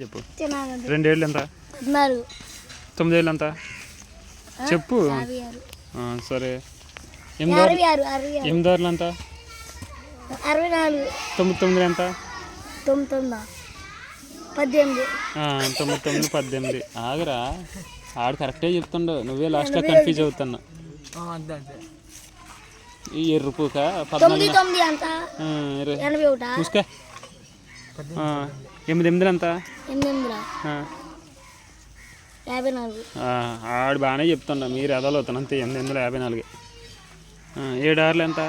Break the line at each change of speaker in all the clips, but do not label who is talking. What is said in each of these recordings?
చెప్పు. 2 ఏళ్ళు ఎంత? 9 ఏళ్ళు ఎంత చెప్పు. సరే. 8 ఆరులు ఎంత? 9 ఎంత? 9 18. ఆగరా, ఆడు కరెక్టే చెప్తుండు, నువ్వే లాస్ట్లో కన్ఫ్యూజ్ అవుతున్నా. ఈ ఎర్రపూక 14 8 ఎంత? ఆడు బాగానే చెప్తుండ, మీరు ఎదలవుతాను అంతే. 854. 7 ఆరులు ఎంత?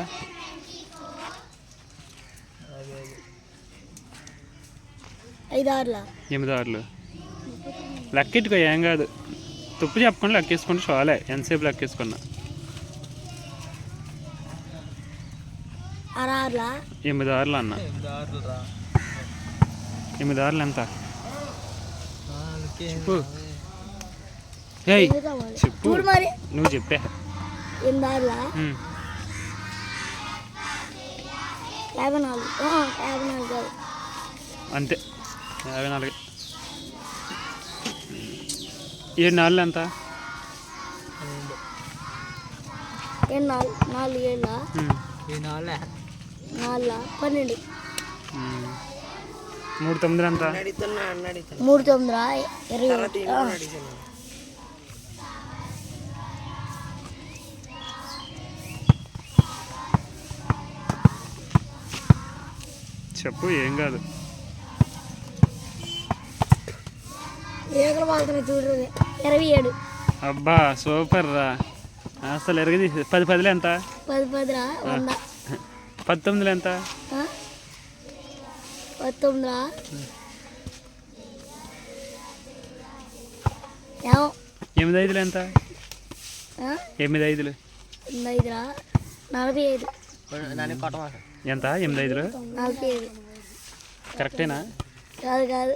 8
ఆరులు. లెక్కెట్టుకో, ఏం కాదు. తుప్పు చెప్పకుండా లెక్కేసుకుంటే చాలే, ఎంతసేపు లెక్కేసుకున్నా. 8 ఆరులు అన్న. 8 ఆరులు ఎంత చెప్పు. చెప్పు, నువ్వు చెప్పే.
54
అంతే. 54. 7 4 ఎంత?
4 ఏళ్ళ 12.
3 9 ఎంత?
3 9 20.
చెప్పు, ఏం కాదు.
చూడు 27.
అబ్బా సూపర్ రా, అసలు ఎరగది. 10 10 ఎంత?
10 100.
19 ఎంత?
19
8 5 ఎంత? 8 5
45.
ఎంత? 8 5
45
కరెక్టేనా?
కాదు.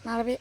40.